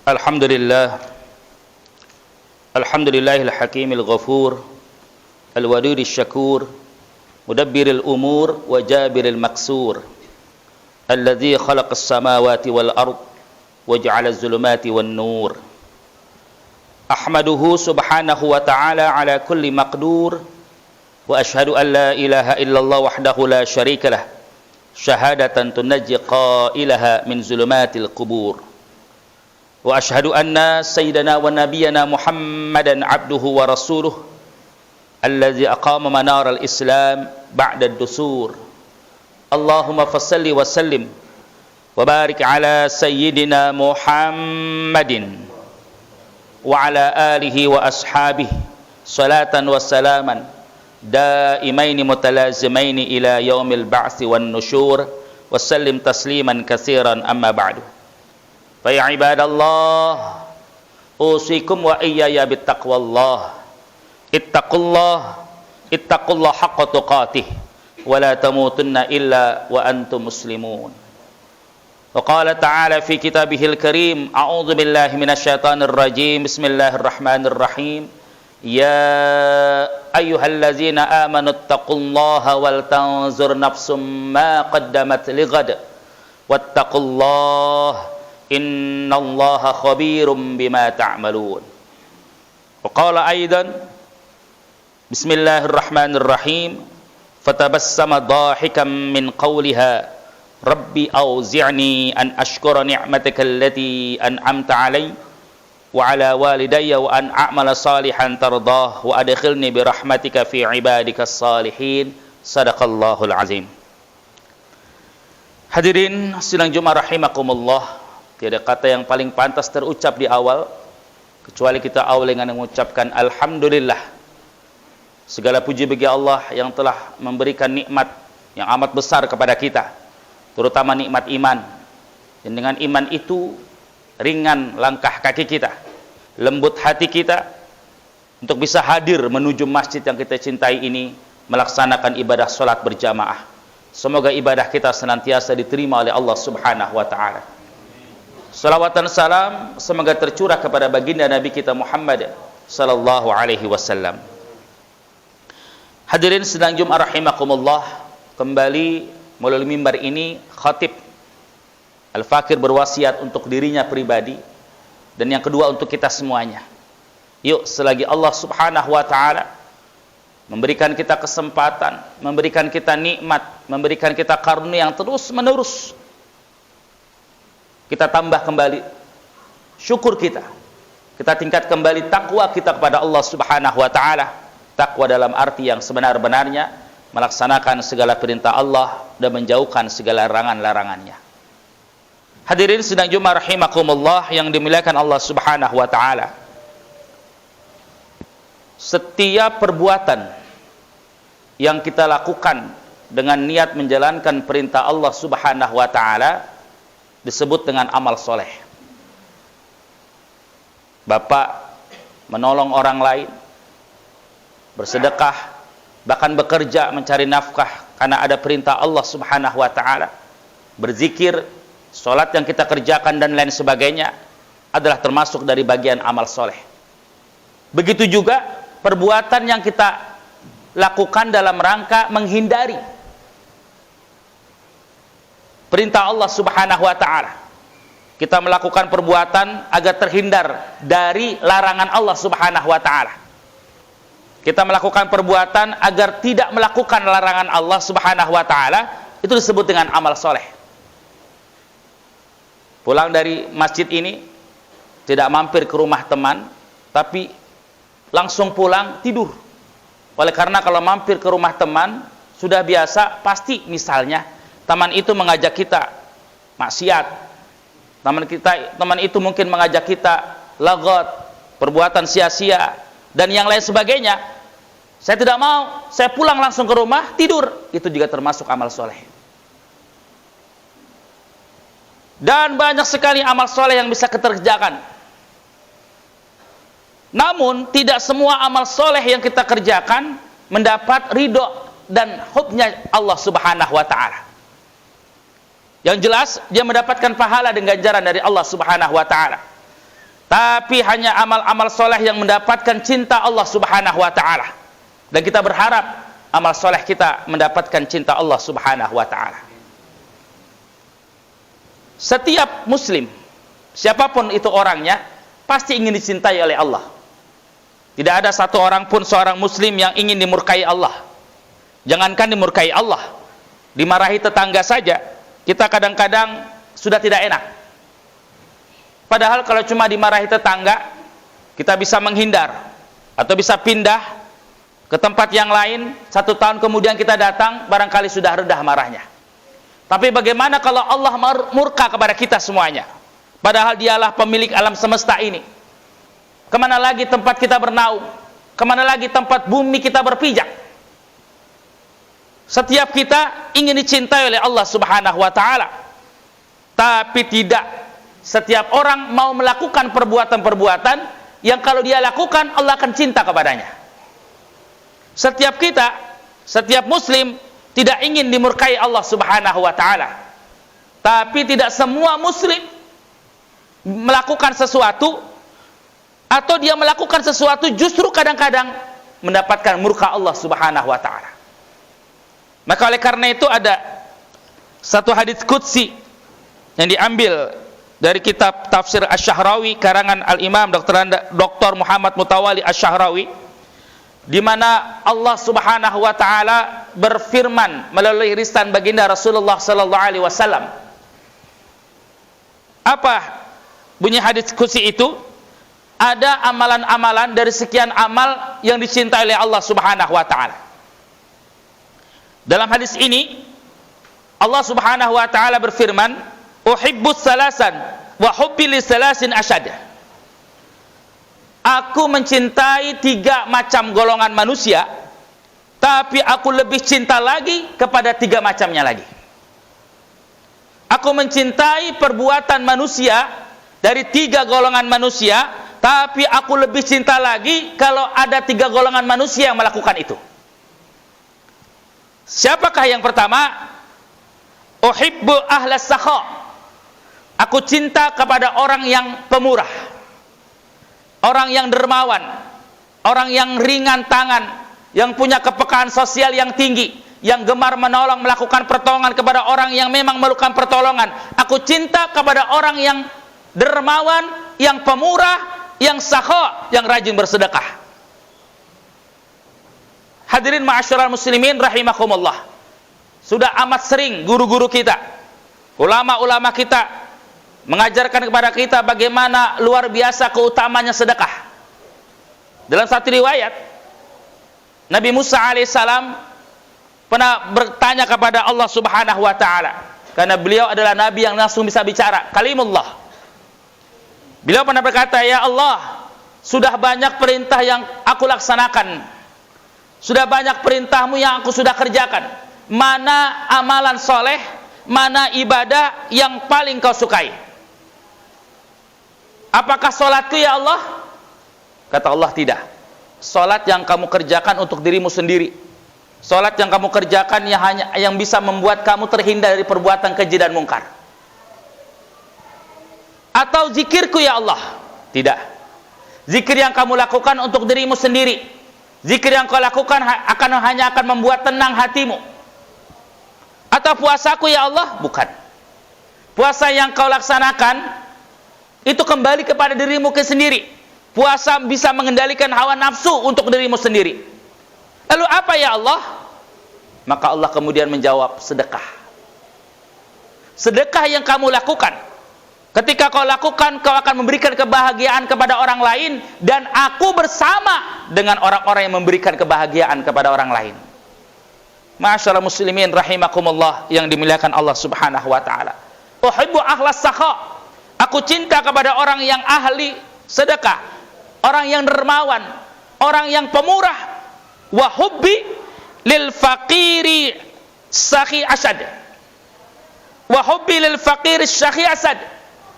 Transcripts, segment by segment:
Alhamdulillah. Alhamdulillahil hakimil ghafur, al-wadudis syakur, mudabbiril umur wa jabiril maksur, alladzi khalaqas samawati wal ard wa ja'alaz zulumati wan nur. Ahmaduhu subhanahu wa ta'ala ala kulli maqdur, wa ashhadu an la ilaha illallah wahdahu la syarika lah, syahadatan tunajji qailaha min zulumatil qubur. Wa ashhadu anna sayyidana wa nabiyyana Muhammadan abduhu wa rasuluh alladzi aqama manaral islam ba'da ad-dusur. Allahumma fassalli wa sallim wa barik ala sayyidina Muhammadin wa ala alihi wa ashabihi salatan wa salaman daimaini mutalazimaini ila yaumil ba'tsi wan nusyur wa sallim tasliman katsiran amma ba'du. Fa ya ibadallah, usikum wa iyaya bittaqwallah. Ittaqullah haqqa tuqatih wa la tamutunna illa wa antum muslimun. Wa qala ta'ala fi kitabihil karim, a'udzu billahi minasyaitonir rajim. Bismillahirrahmanirrahim. Ya ayyuhallazina amanu ittaqullaha wal tanzur nafsum ma qaddamat lighad wattaqullaha innallaha khabirum bima ta'malun. Wa qala aidan bismillahirrahmanirrahim, fatabassama dhahikan min qawliha rabbi auzi'ni an ashkura ni'mataka allati an'amta 'alayya wa 'ala walidayya wa an a'mala salihan tardah wa adkhilni bi rahmatika fi ibadikas salihin. Sadaqallahul azim. Hadirin sidang Jumat rahimakumullah, tiada kata yang paling pantas terucap di awal kecuali kita awali dengan mengucapkan alhamdulillah. Segala puji bagi Allah yang telah memberikan nikmat yang amat besar kepada kita, terutama nikmat iman. Dan dengan iman itu ringan langkah kaki kita, lembut hati kita untuk bisa hadir menuju masjid yang kita cintai ini melaksanakan ibadah salat berjamaah. Semoga ibadah kita senantiasa diterima oleh Allah Subhanahu wa taala. Salawat dan salam semoga tercurah kepada baginda Nabi kita Muhammad sallallahu alaihi wasallam. Hadirin sedang Jumat rahimakumullah, kembali melalui mimbar ini khatib Al-Fakir berwasiat untuk dirinya pribadi dan yang kedua untuk kita semuanya. Yuk, selagi Allah Subhanahu wa taala memberikan kita kesempatan, memberikan kita nikmat, memberikan kita karunia yang terus menerus, kita tambah kembali syukur kita. Kita tingkat kembali takwa kita kepada Allah Subhanahu wa taala. Takwa dalam arti yang sebenar-benarnya, melaksanakan segala perintah Allah dan menjauhkan segala larangan-larangannya. Hadirin sedang Jumat rahimakumullah yang dimuliakan Allah Subhanahu wa taala. Setiap perbuatan yang kita lakukan dengan niat menjalankan perintah Allah Subhanahu wa taala disebut dengan amal soleh. Bapak menolong orang lain, bersedekah, bahkan bekerja mencari nafkah karena ada perintah Allah Subhanahu wa taala, berzikir, sholat yang kita kerjakan dan lain sebagainya adalah termasuk dari bagian amal soleh. Begitu juga perbuatan yang kita lakukan dalam rangka menghindari perintah Allah Subhanahu wa taala. Kita melakukan perbuatan agar terhindar dari larangan Allah Subhanahu wa taala. Kita melakukan perbuatan agar tidak melakukan larangan Allah Subhanahu wa taala, itu disebut dengan amal soleh. Pulang dari masjid ini tidak mampir ke rumah teman, tapi langsung pulang tidur. Oleh karena kalau mampir ke rumah teman sudah biasa, pasti misalnya teman itu mengajak kita maksiat, teman itu mungkin mengajak kita lagot, perbuatan sia-sia dan yang lain sebagainya. Saya tidak mau, saya pulang langsung ke rumah tidur. Itu juga termasuk amal soleh. Dan banyak sekali amal soleh yang bisa kita kerjakan. Namun tidak semua amal soleh yang kita kerjakan mendapat ridho dan hubnya Allah Subhanahu wa taala. Yang jelas dia mendapatkan pahala dan ganjaran dari Allah Subhanahu wa taala. tapi hanya amal-amal soleh yang mendapatkan cinta Allah Subhanahu wa ta'ala. Dan kita berharap amal soleh kita mendapatkan cinta Allah Subhanahu wa ta'ala. Setiap muslim, siapapun itu orangnya, pasti ingin dicintai oleh Allah. Tidak ada satu orang pun seorang muslim yang ingin dimurkai Allah. Jangankan dimurkai Allah, dimarahi tetangga saja kita kadang-kadang sudah tidak enak. Padahal kalau cuma dimarahi tetangga, kita bisa menghindar atau bisa pindah ke tempat yang lain. 1 tahun kemudian kita datang, barangkali sudah redah marahnya. Tapi bagaimana kalau Allah murka kepada kita semuanya, padahal dialah pemilik alam semesta ini? Kemana lagi tempat kita bernaung? Kemana lagi tempat bumi kita berpijak? Setiap kita ingin dicintai oleh Allah Subhanahu wa ta'ala, tapi tidak setiap orang mau melakukan perbuatan-perbuatan yang kalau dia lakukan Allah akan cinta kepadanya. Setiap kita, setiap muslim tidak ingin dimurkai Allah Subhanahu wa ta'ala, tapi tidak semua muslim melakukan sesuatu, atau dia melakukan sesuatu justru kadang-kadang mendapatkan murka Allah Subhanahu wa ta'ala. Maka oleh karena itu ada satu hadits qudsi yang diambil dari kitab Tafsir Asy-Syahrawi karangan Al-Imam Dr. Muhammad Mutawalli Asy-Syahrawi, di mana Allah Subhanahu wa taala berfirman melalui lisan baginda Rasulullah sallallahu alaihi wasallam. Apa bunyi hadits qudsi itu? Ada amalan-amalan dari sekian amal yang dicintai oleh Allah Subhanahu wa taala. Dalam hadis ini Allah Subhanahu wa taala berfirman, "Uhibbus salasan wa hubbi li salasin asyad." Aku mencintai 3 macam golongan manusia, tapi aku lebih cinta lagi kepada 3 macamnya lagi. Aku mencintai perbuatan manusia dari 3 golongan manusia, tapi aku lebih cinta lagi kalau ada 3 golongan manusia yang melakukan itu. Siapakah yang pertama? Uhibbu ahlas sakha. Aku cinta kepada orang yang pemurah, orang yang dermawan, orang yang ringan tangan, yang punya kepekaan sosial yang tinggi, yang gemar menolong, melakukan pertolongan kepada orang yang memang memerlukan pertolongan. Aku cinta kepada orang yang dermawan, yang pemurah, yang sakha, yang rajin bersedekah. Hadirin ma'asyiral muslimin rahimakumullah. Sudah amat sering guru-guru kita, ulama-ulama kita mengajarkan kepada kita bagaimana luar biasa keutamanya sedekah. Dalam satu riwayat, Nabi Musa alaihissalam pernah bertanya kepada Allah Subhanahu wa taala, karena beliau adalah nabi yang langsung bisa bicara, kalimullah. Beliau pernah berkata, "Ya Allah, sudah banyak perintah yang aku laksanakan, sudah banyak perintahmu yang aku sudah kerjakan. Mana amalan soleh, mana ibadah yang paling kau sukai? Apakah solatku ya Allah?" Kata Allah, tidak. Solat yang kamu kerjakan untuk dirimu sendiri. Solat yang kamu kerjakan yang bisa membuat kamu terhindar dari perbuatan keji dan mungkar. Atau zikirku ya Allah? Tidak. Zikir yang kamu lakukan untuk dirimu sendiri. Zikir yang kau lakukan hanya akan membuat tenang hatimu. Atau puasaku ya Allah? Bukan. Puasa yang kau laksanakan itu kembali kepada dirimu sendiri. Puasa bisa mengendalikan hawa nafsu untuk dirimu sendiri. Lalu apa ya Allah? Maka Allah kemudian menjawab, sedekah. Sedekah yang kamu lakukan, ketika kau lakukan, kau akan memberikan kebahagiaan kepada orang lain, dan aku bersama dengan orang-orang yang memberikan kebahagiaan kepada orang lain. Ma'asyiral muslimin rahimakumullah yang dimuliakan Allah Subhanahu wa taala. Uhibbu ahlas sakha. Aku cinta kepada orang yang ahli sedekah, orang yang dermawan, orang yang pemurah. Wa hubbi lil faqiri sakhi asad. Wa hubbi lil faqiri sakhi asad.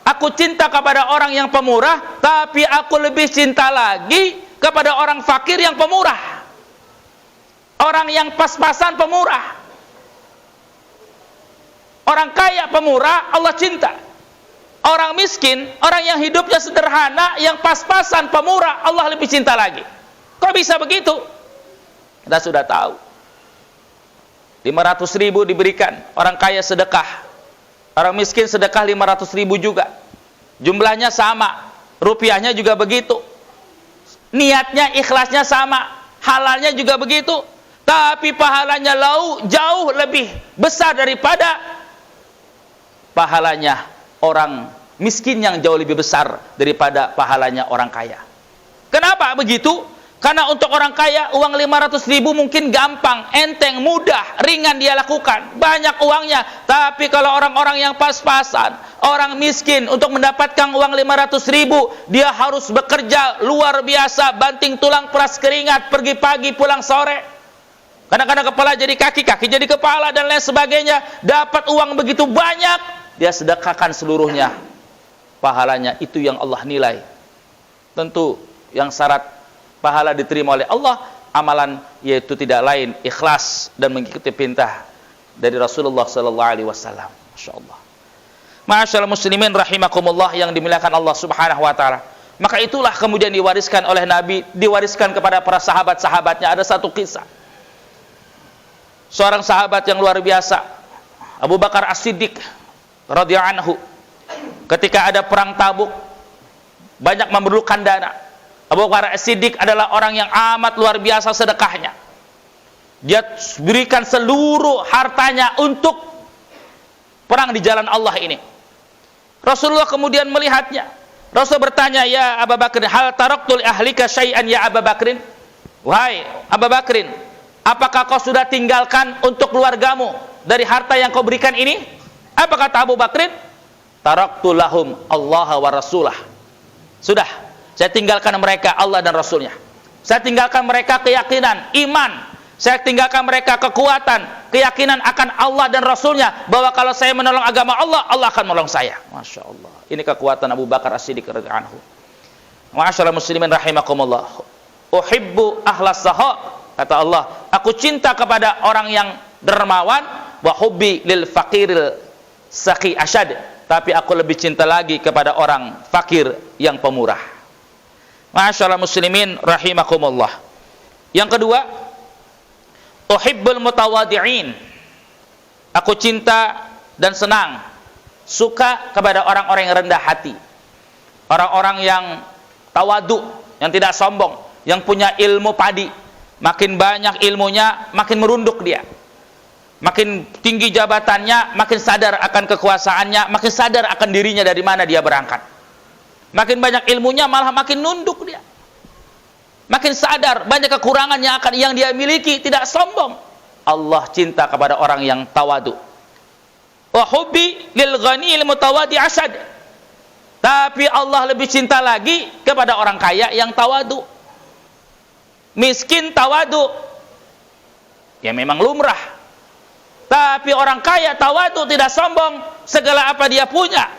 Aku cinta kepada orang yang pemurah, tapi aku lebih cinta lagi kepada orang fakir yang pemurah. Orang yang pas-pasan pemurah. Orang kaya pemurah, Allah cinta. Orang miskin, orang yang hidupnya sederhana, yang pas-pasan, pemurah, Allah lebih cinta lagi. Kok bisa begitu? Kita sudah tahu. 500.000 diberikan, orang kaya sedekah. Orang miskin sedekah 500.000 juga. Jumlahnya sama, rupiahnya juga begitu. Niatnya, ikhlasnya sama, halalnya juga begitu. Tapi pahalanya jauh lebih besar daripada pahalanya orang miskin, yang jauh lebih besar daripada pahalanya orang kaya. Kenapa begitu? Karena untuk orang kaya uang 500.000 mungkin gampang, enteng, mudah, ringan dia lakukan, banyak uangnya. Tapi kalau orang-orang yang pas-pasan, orang miskin, untuk mendapatkan uang 500.000 dia harus bekerja luar biasa, banting tulang peras keringat, pergi pagi pulang sore. Kadang-kadang kepala jadi kaki, kaki jadi kepala, dan lain sebagainya. Dapat uang begitu banyak, dia sedekahkan seluruhnya. Pahalanya itu yang Allah nilai. Tentu yang syarat pahala diterima oleh Allah, amalan yaitu tidak lain ikhlas dan mengikuti perintah dari Rasulullah sallallahu alaihi wasallam. Masyaallah. Ma'asyiral muslimin rahimakumullah yang dimuliakan Allah Subhanahu wa taala. Maka itulah kemudian diwariskan oleh Nabi, diwariskan kepada para sahabat-sahabatnya. Ada satu kisah. Seorang sahabat yang luar biasa, Abu Bakar As-Siddiq radhiyallahu anhu, ketika ada perang Tabuk, banyak memerlukan dana. Abu Bakar As-Siddiq adalah orang yang amat luar biasa sedekahnya. Dia berikan seluruh hartanya untuk perang di jalan Allah ini. Rasulullah kemudian melihatnya. Rasul bertanya, "Ya Abu Bakar, hal taraktu li ahlika syai'an ya Abu Bakrin?" Wahai Abu Bakrin, apakah kau sudah tinggalkan untuk keluargamu dari harta yang kau berikan ini? Apa kata Abu Bakrin? Taraktu lahum Allah wa rasulah. Sudah, saya tinggalkan mereka Allah dan Rasulnya. Saya tinggalkan mereka keyakinan, iman. Saya tinggalkan mereka kekuatan, keyakinan akan Allah dan Rasulnya, bahwa kalau saya menolong agama Allah, Allah akan menolong saya. Masya Allah. Ini kekuatan Abu Bakar As-Siddiq radhiyallahu anhu. Ma'asyiral muslimin rahimakumullah. Uhibbu ahlas saha, kata Allah, aku cinta kepada orang yang dermawan, wa hubbi lil faqiril saqi asyad, tapi aku lebih cinta lagi kepada orang fakir yang pemurah. Ma'asyiral muslimin rahimakumullah. Yang kedua, uhibbul mutawadhi'in. Aku cinta dan senang, suka kepada orang-orang yang rendah hati. Orang-orang yang tawadu, yang tidak sombong, yang punya ilmu padi. Makin banyak ilmunya, makin merunduk dia. Makin tinggi jabatannya, makin sadar akan kekuasaannya, makin sadar akan dirinya dari mana dia berangkat. Makin banyak ilmunya, malah makin nunduk dia. Makin sadar banyak kekurangannya akan yang dia miliki, tidak sombong. Allah cinta kepada orang yang tawadu. Wa hubbi lil ghaniyil mutawaddi asyad. Tapi Allah lebih cinta lagi kepada orang kaya yang tawadu. Miskin tawadu, ya memang lumrah. Tapi orang kaya tawadu, tidak sombong. Segala apa dia punya,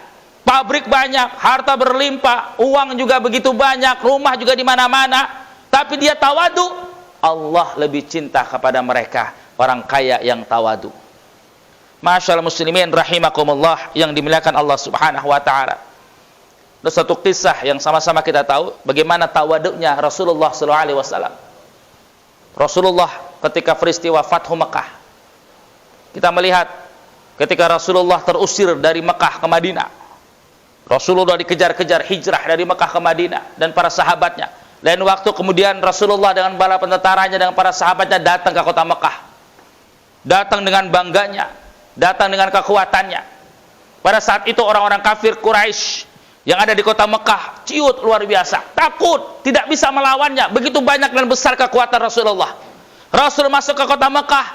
pabrik banyak, harta berlimpah, uang juga begitu banyak, rumah juga di mana-mana, tapi dia tawadu, Allah lebih cinta kepada mereka, orang kaya yang tawadu. Masyaallah muslimin rahimakumullah yang dimuliakan Allah Subhanahu wa taala. Ada satu kisah yang sama-sama kita tahu bagaimana tawadunya Rasulullah sallallahu alaihi wasallam. Rasulullah ketika peristiwa Fathu Mekah, kita melihat ketika Rasulullah terusir dari Mekah ke Madinah. Rasulullah dikejar-kejar hijrah dari Mekah ke Madinah dan para sahabatnya. Lain waktu kemudian Rasulullah dengan bala tentaranya dan para sahabatnya datang ke kota Mekah. Datang dengan bangganya, datang dengan kekuatannya. Pada saat itu orang-orang kafir Quraisy yang ada di kota Mekah ciut luar biasa, takut, tidak bisa melawannya. Begitu banyak dan besar kekuatan Rasulullah. Rasul masuk ke kota Mekah,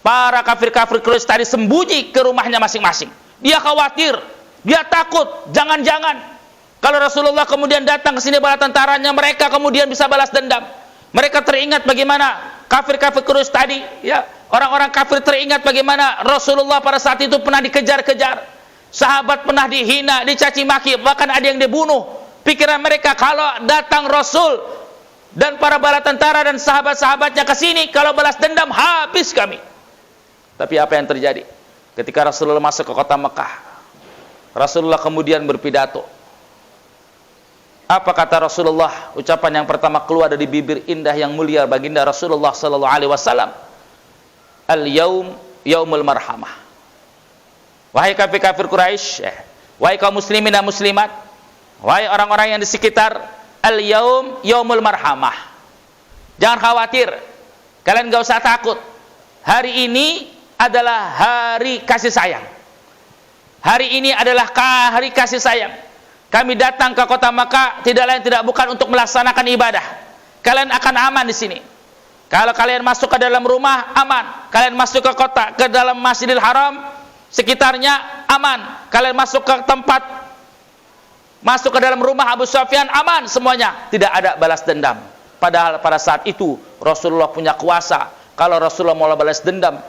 para kafir-kafir Quraisy tadi sembunyi ke rumahnya masing-masing. Dia khawatir, dia takut, jangan-jangan kalau Rasulullah kemudian datang ke sini bala tentaranya, mereka kemudian bisa balas dendam. Mereka teringat bagaimana kafir-kafir Quraisy tadi, ya, orang-orang kafir teringat bagaimana Rasulullah pada saat itu pernah dikejar-kejar. Sahabat pernah dihina, dicaci maki, bahkan ada yang dibunuh. Pikiran mereka, kalau datang Rasul dan para bala tentara dan sahabat-sahabatnya ke sini, kalau balas dendam habis kami. Tapi apa yang terjadi? Ketika Rasulullah masuk ke kota Mekah, Rasulullah kemudian berpidato. Apa kata Rasulullah? Ucapan yang pertama keluar dari bibir indah yang mulia baginda Rasulullah sallallahu alaihi wasallam. Al-yaum yaumul marhamah. Wahai kafir-kafir Quraisy, wahai kaum muslimin dan muslimat, wahai orang-orang yang di sekitar, al-yaum yaumul marhamah. Jangan khawatir, kalian gak usah takut. Hari ini adalah hari kasih sayang. Hari ini adalah hari kasih sayang. Kami datang ke kota Makkah tidak lain tidak bukan untuk melaksanakan ibadah. Kalian akan aman di sini. Kalau kalian masuk ke dalam rumah, aman. Kalian masuk ke kota, ke dalam Masjidil Haram, sekitarnya aman. Kalian masuk ke tempat, masuk ke dalam rumah Abu Sufyan, aman semuanya. Tidak ada balas dendam. Padahal pada saat itu Rasulullah punya kuasa. Kalau Rasulullah mau balas dendam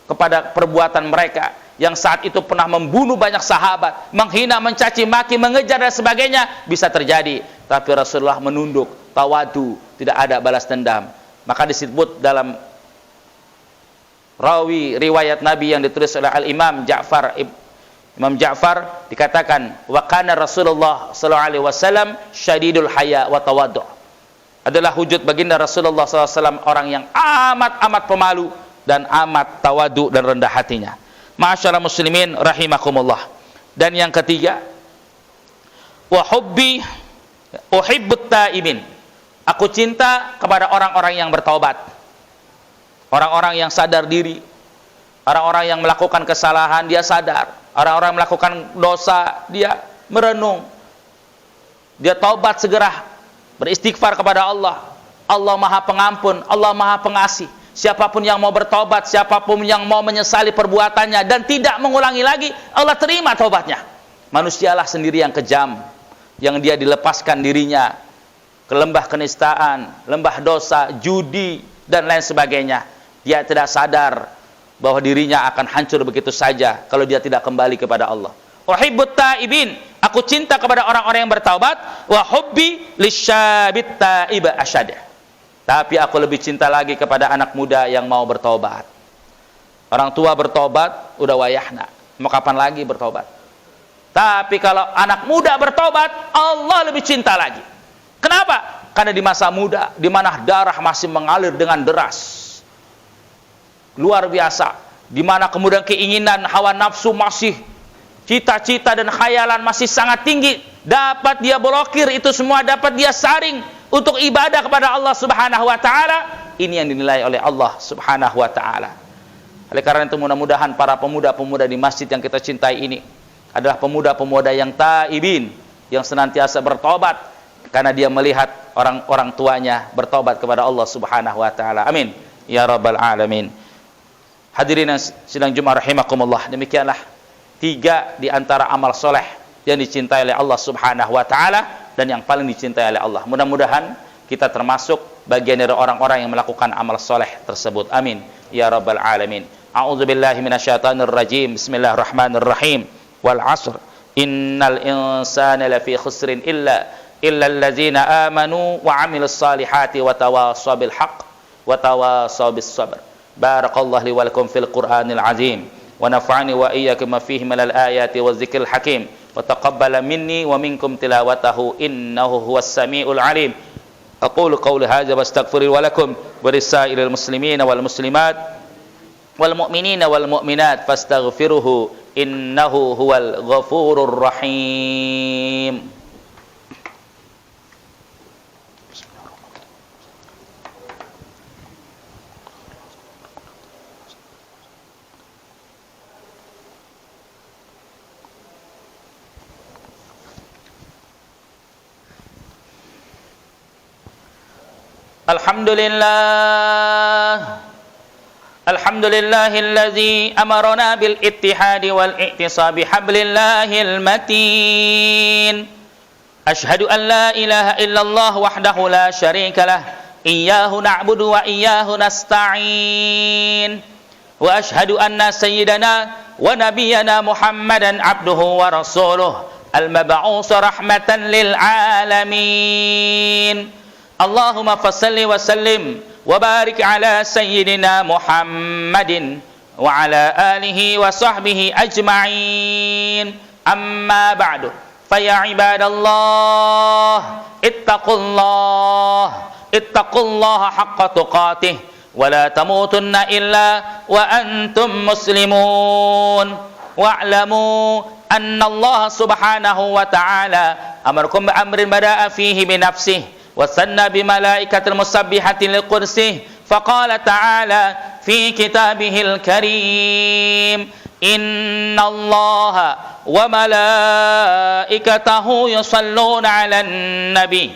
kepada perbuatan mereka yang saat itu pernah membunuh banyak sahabat, menghina, mencaci maki, mengejar dan sebagainya, bisa terjadi. Tapi Rasulullah menunduk, tawadu, tidak ada balas dendam. Maka disebut dalam rawi riwayat Nabi yang ditulis oleh Al-Imam Ja'far, Imam Ja'far dikatakan, wa kana Rasulullah sallallahu alaihi wasallam syadidul haya wa tawaddu. Adalah wujud baginda Rasulullah sallallahu alaihi wasallam orang yang amat pemalu dan amat tawadu dan rendah hatinya. Ma'asyiral muslimin rahimakumullah. Dan yang ketiga, wa hubbi uhibbut taibin. Aku cinta kepada orang-orang yang bertaubat. Orang-orang yang sadar diri. Orang-orang yang melakukan kesalahan dia sadar. Orang-orang melakukan dosa dia merenung. Dia taubat segera, beristighfar kepada Allah. Allah Maha Pengampun, Allah Maha Pengasih. Siapapun yang mau bertobat, siapapun yang mau menyesali perbuatannya dan tidak mengulangi lagi, Allah terima taubatnya. Manusialah sendiri yang kejam, yang dia dilepaskan dirinya ke lembah kenistaan, lembah dosa, judi dan lain sebagainya. Dia tidak sadar bahwa dirinya akan hancur begitu saja kalau dia tidak kembali kepada Allah. Uhibbut taibin, aku cinta kepada orang-orang yang bertaubat. Wa hubbi lisyabit taib asyad. Tapi aku lebih cinta lagi kepada anak muda yang mau bertobat. Orang tua bertobat, udah wayahna. Mau kapan lagi bertobat? Tapi kalau anak muda bertobat, Allah lebih cinta lagi. Kenapa? Karena di masa muda, di mana darah masih mengalir dengan deras. Luar biasa. Di mana kemudian keinginan, hawa nafsu masih, cita-cita dan khayalan masih sangat tinggi. Dapat dia blokir itu semua, dapat dia saring untuk ibadah kepada Allah Subhanahu wa taala. Ini yang dinilai oleh Allah Subhanahu wa taala. Oleh karena itu mudah-mudahan para pemuda-pemuda di masjid yang kita cintai ini adalah pemuda-pemuda yang taibin, yang senantiasa bertobat karena dia melihat orang-orang tuanya bertobat kepada Allah Subhanahu wa taala. Amin ya rabbal alamin. Hadirin sidang Jumat rahimakumullah, demikianlah 3 di antara amal soleh yang dicintai oleh Allah Subhanahu wa taala dan yang paling dicintai oleh Allah. Mudah-mudahan kita termasuk bagian dari orang-orang yang melakukan amal soleh tersebut. Amin ya rabbal alamin. A'udzubillahi minasyaitonir rajim. Bismillahirrahmanirrahim. Wal 'ashr innal insana lafi khusrin illa allazina amanu wa 'amilus salihati wa tawassaw bil haqq wa tawassaw bis sabr. Barakallahu li wa lakum fil Qur'anil azim wa nafa'ani wa iyyakum fihi minal ayati wadzikril hakim. وتقبل مني ومنكم تلاوته إنه هو السميع العليم. أقول قولي هذا واستغفر ولكم ولسائر المسلمين والمسلمات والمؤمنين والمؤمنات فاستغفروه إنه هو الغفور الرحيم. Alhamdulillahilladzi amarna bil ittihadi wal i'tisabi hablillahil matin. Ashhadu an la ilaha illallah wahdahu la syarika lah. Iyyahu na'budu wa iyyahu nasta'in. Wa ashhadu anna sayyidana wa nabiyyana Muhammadan abduhu wa rasuluh al-mab'uts rahmatan lil alamin. Allahumma fassalli wa sallim wa barik ala sayyidina Muhammadin wa ala alihi wa sahbihi ajma'in. أما بعد فيا عباد الله اتقوا الله حق تقاته ولا تموتن إلا وأنتم مسلمون واعلموا أن الله سبحانه وتعالى أمركم بأمر بدأ فيه بنفسه وثنى بملائكة المسبحة لقدسه فقال تعالى في كتابه الكريم إن الله وملائكته يصلون على النبي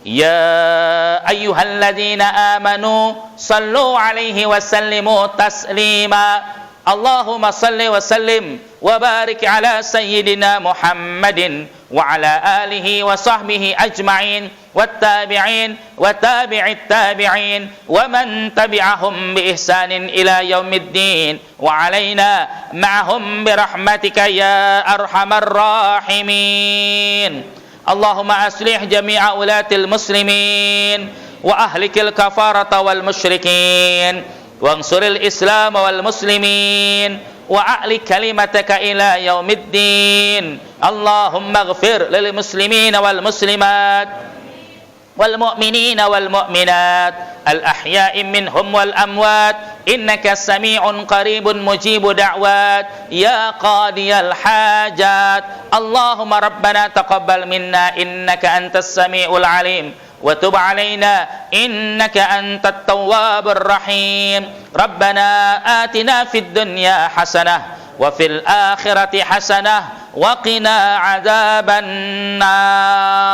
يا أيها الذين آمنوا صلوا عليه وسلموا تسليما اللهم صل وسلم وبارك على سيدنا محمد وعلى آله وصحبه أجمعين والتابعين وتابع التابعين ومن تبعهم بإحسان إلى يوم الدين وعلينا معهم برحمتك يا أرحم الراحمين اللهم أصلح جميع ولاة المسلمين وأهلك الكفارة والمشركين وانصر الإسلام والمسلمين وأعل كلمتك إلى يوم الدين اللهم اغفر للمسلمين والمسلمات والمؤمنين والمؤمنات الأحياء منهم والأموات إنك سميع قريب مجيب دعوات يا قاضي الحاجات اللهم ربنا تقبل منا إنك أنت السميع العليم وتب علينا إنك أنت التواب الرحيم ربنا آتنا في الدنيا حسنة وفي الآخرة حسنة وقنا عذاب النار